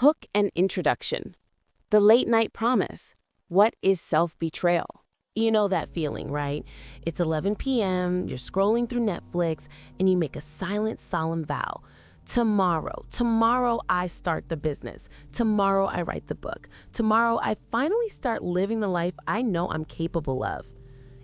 Hook and introduction. The late night promise. What is self-betrayal? You know that feeling, right? It's 11 p.m., you're scrolling through Netflix, and you make a silent, solemn vow. Tomorrow I start the business. Tomorrow I write the book. Tomorrow I finally start living the life I know I'm capable of.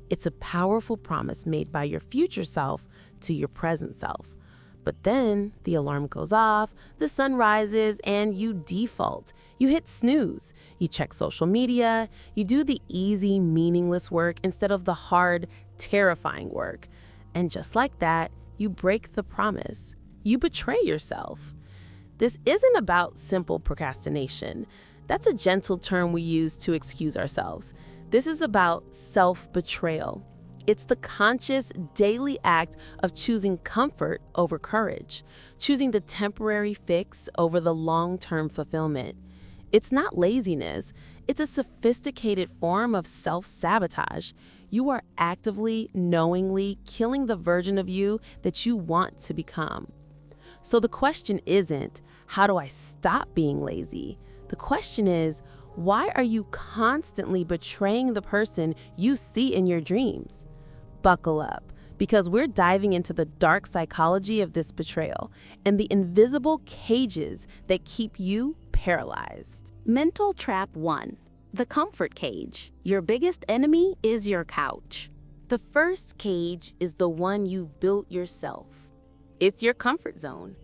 It's a powerful promise made by your future self to your present self. But then the alarm goes off, the sun rises, and you default. You hit snooze. You check social media. You do the easy, meaningless work instead of the hard, terrifying work. And just like that, you break the promise. You betray yourself. This isn't about simple procrastination. That's a gentle term we use to excuse ourselves. This is about self-betrayal. It's the conscious daily act of choosing comfort over courage, choosing the temporary fix over the long-term fulfillment. It's not laziness. It's a sophisticated form of self-sabotage. You are actively, knowingly killing the version of you that you want to become. So the question isn't, how do I stop being lazy? The question is, why are you constantly betraying the person you see in your dreams? Buckle up, because we're diving into the dark psychology of this betrayal and the invisible cages that keep you paralyzed. Mental trap 1. The comfort cage. Your biggest enemy is your couch. The first cage is the one you built yourself. It's your comfort zone.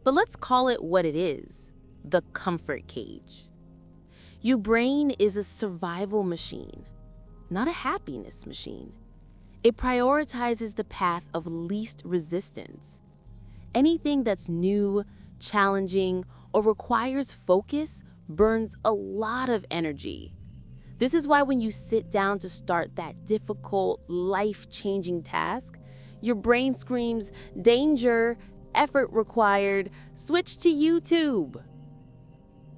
But let's call it what it is, the comfort cage. Your brain is a survival machine, not a happiness machine. It prioritizes the path of least resistance. Anything that's new, challenging, or requires focus burns a lot of energy. This is why when you sit down to start that difficult, life-changing task, your brain screams, danger, effort required, switch to YouTube.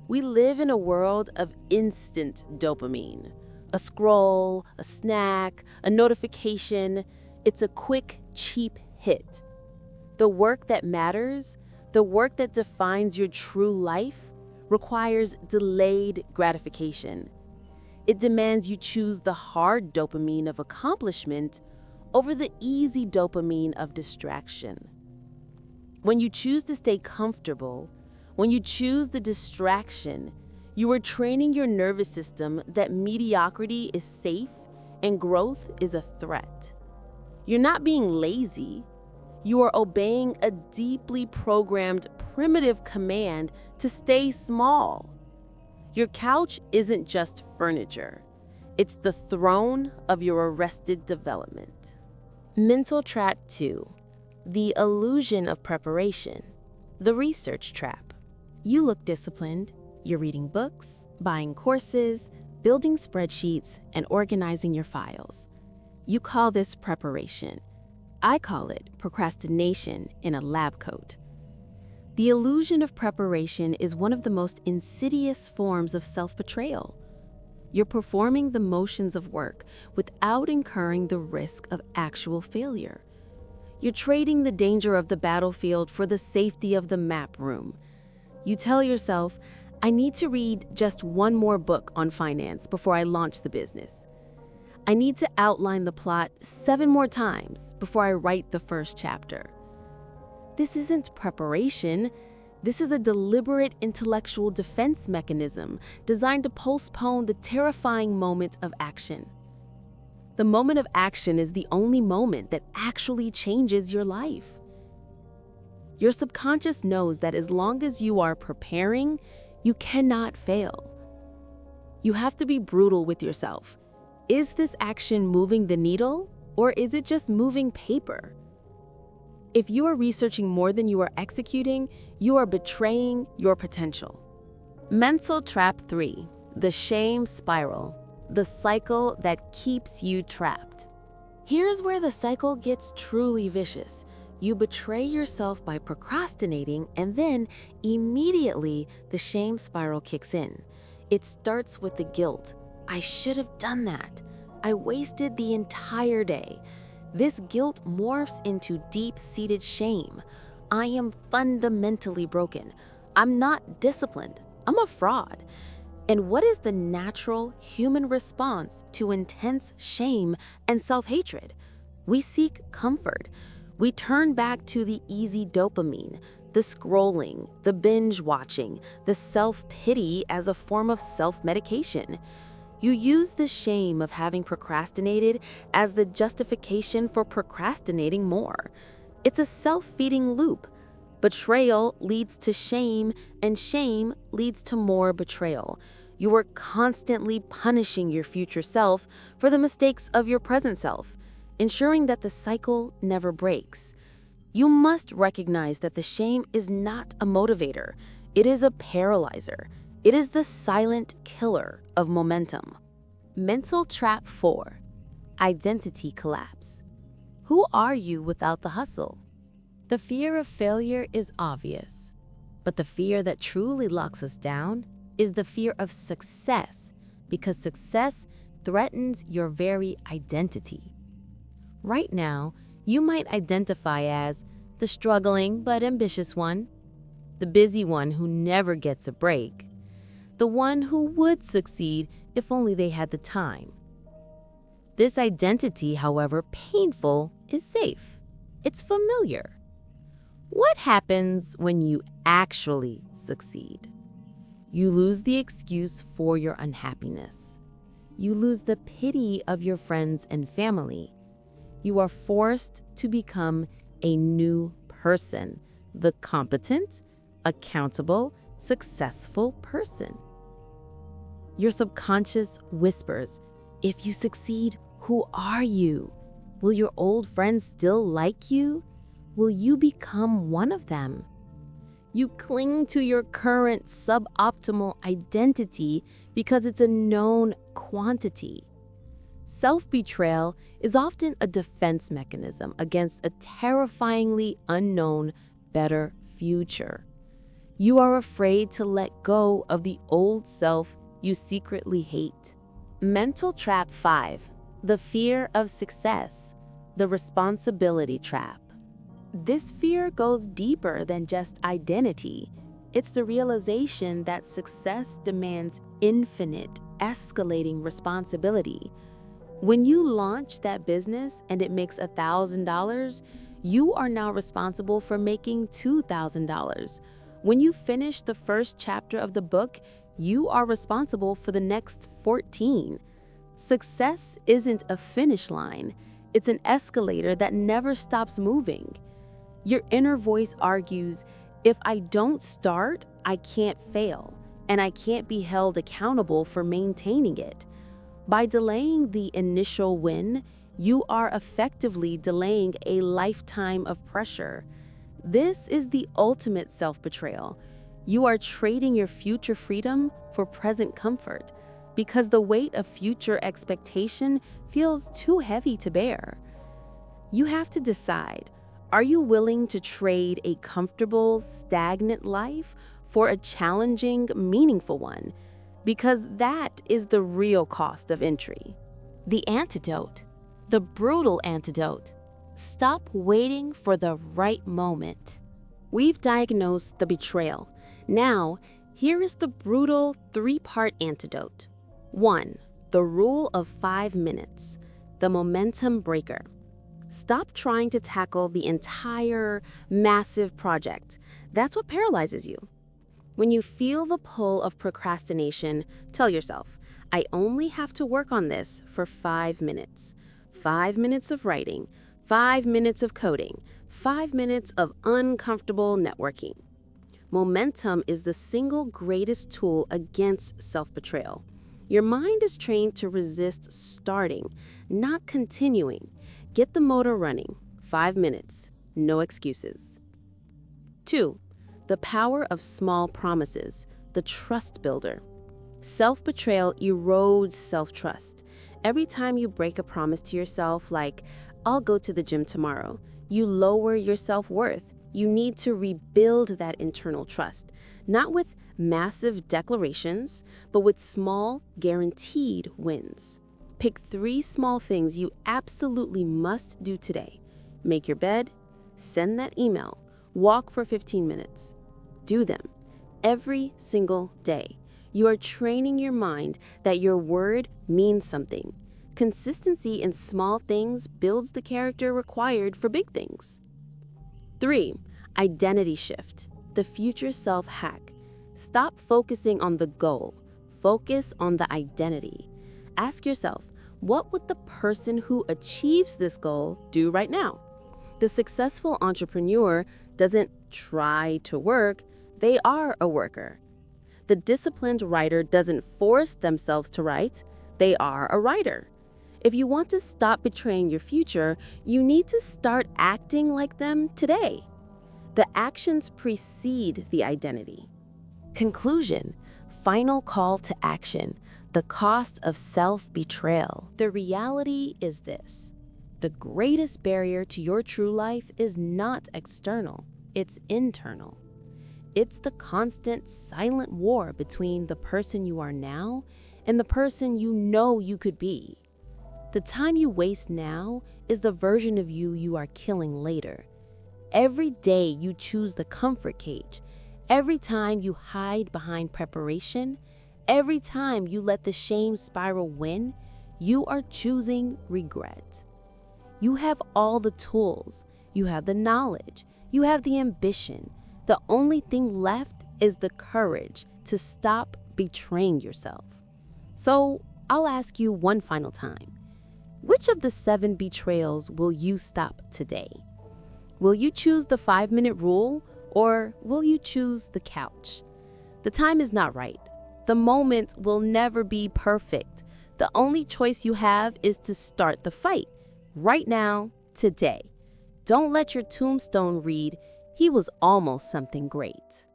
We live in a world of instant dopamine. A scroll, a snack, a notification. It's a quick, cheap hit. The work that matters, the work that defines your true life, requires delayed gratification. It demands you choose the hard dopamine of accomplishment over the easy dopamine of distraction. When you choose to stay comfortable, when you choose the distraction, you are training your nervous system that mediocrity is safe and growth is a threat. You're not being lazy. You are obeying a deeply programmed primitive command to stay small. Your couch isn't just furniture. It's the throne of your arrested development. Mental trap 2. The illusion of preparation. The research trap. You look disciplined. You're reading books, buying courses, building spreadsheets, and organizing your files. You call this preparation. I call it procrastination in a lab coat. The illusion of preparation is one of the most insidious forms of self-betrayal. You're performing the motions of work without incurring the risk of actual failure. You're trading the danger of the battlefield for the safety of the map room. You tell yourself, I need to read just one more book on finance before I launch the business. I need to outline the plot 7 more times before I write the first chapter. This isn't preparation. This is a deliberate intellectual defense mechanism designed to postpone the terrifying moment of action. The moment of action is the only moment that actually changes your life. Your subconscious knows that as long as you are preparing, you cannot fail. You have to be brutal with yourself. Is this action moving the needle, or is it just moving paper? If you are researching more than you are executing, you are betraying your potential. Mental trap 3. The shame spiral. The cycle that keeps you trapped. Here's where the cycle gets truly vicious. You betray yourself by procrastinating, and then immediately the shame spiral kicks in. It starts with the guilt. I should have done that. I wasted the entire day. This guilt morphs into deep-seated shame. I am fundamentally broken. I'm not disciplined. I'm a fraud. And what is the natural human response to intense shame and self-hatred? We seek comfort. We turn back to the easy dopamine, the scrolling, the binge watching, the self-pity as a form of self-medication. You use the shame of having procrastinated as the justification for procrastinating more. It's a self-feeding loop. Betrayal leads to shame, and shame leads to more betrayal. You are constantly punishing your future self for the mistakes of your present self, ensuring that the cycle never breaks. You must recognize that the shame is not a motivator. It is a paralyzer. It is the silent killer of momentum. Mental trap 4. Identity collapse. Who are you without the hustle? The fear of failure is obvious, but the fear that truly locks us down is the fear of success, because success threatens your very identity. Right now, you might identify as the struggling but ambitious one, the busy one who never gets a break, the one who would succeed if only they had the time. This identity, however painful, is safe. It's familiar. What happens when you actually succeed? You lose the excuse for your unhappiness. You lose the pity of your friends and family. You are forced to become a new person, the competent, accountable, successful person. Your subconscious whispers, if you succeed, who are you? Will your old friends still like you? Will you become one of them? You cling to your current suboptimal identity because it's a known quantity. Self-betrayal is often a defense mechanism against a terrifyingly unknown, better future. You are afraid to let go of the old self you secretly hate. Mental trap 5. The fear of success. The responsibility trap. This fear goes deeper than just identity. It's the realization that success demands infinite, escalating responsibility. When you launch that business and it makes $1,000, you are now responsible for making $2,000. When you finish the first chapter of the book, you are responsible for the next 14. Success isn't a finish line. It's an escalator that never stops moving. Your inner voice argues, if I don't start, I can't fail, and I can't be held accountable for maintaining it. By delaying the initial win, you are effectively delaying a lifetime of pressure. This is the ultimate self-betrayal. You are trading your future freedom for present comfort because the weight of future expectation feels too heavy to bear. You have to decide, are you willing to trade a comfortable, stagnant life for a challenging, meaningful one? Because that is the real cost of entry. The antidote, the brutal antidote. Stop waiting for the right moment. We've diagnosed the betrayal. Now, here is the brutal 3-part antidote. 1. The rule of 5 minutes, the momentum breaker. Stop trying to tackle the entire, massive project. That's what paralyzes you. When you feel the pull of procrastination, tell yourself, I only have to work on this for 5 minutes. 5 minutes of writing, 5 minutes of coding, 5 minutes of uncomfortable networking. Momentum is the single greatest tool against self-betrayal. Your mind is trained to resist starting, not continuing. Get the motor running. 5 minutes. No excuses. 2. The power of small promises, the trust builder. Self-betrayal erodes self-trust. Every time you break a promise to yourself, like, I'll go to the gym tomorrow, you lower your self-worth. You need to rebuild that internal trust, not with massive declarations, but with small, guaranteed wins. Pick 3 small things you absolutely must do today. Make your bed, send that email, walk for 15 minutes. Do them. every single day. You are training your mind that your word means something. Consistency in small things builds the character required for big things. 3. Identity shift, the future self hack. Stop focusing on the goal. Focus on the identity. Ask yourself, what would the person who achieves this goal do right now? The successful entrepreneur doesn't try to work, they are a worker. The disciplined writer doesn't force themselves to write, they are a writer. If you want to stop betraying your future, you need to start acting like them today. The actions precede the identity. Conclusion, final call to action, the cost of self-betrayal. The reality is this: the greatest barrier to your true life is not external, it's internal. It's the constant, silent war between the person you are now and the person you know you could be. The time you waste now is the version of you are killing later. Every day you choose the comfort cage, every time you hide behind preparation, every time you let the shame spiral win, you are choosing regret. You have all the tools, you have the knowledge, you have the ambition. The only thing left is the courage to stop betraying yourself. So I'll ask you one final time. Which of the 7 betrayals will you stop today? Will you choose the 5-minute rule or will you choose the couch? The time is not right. The moment will never be perfect. The only choice you have is to start the fight right now, today. Don't let your tombstone read, "He was almost something great."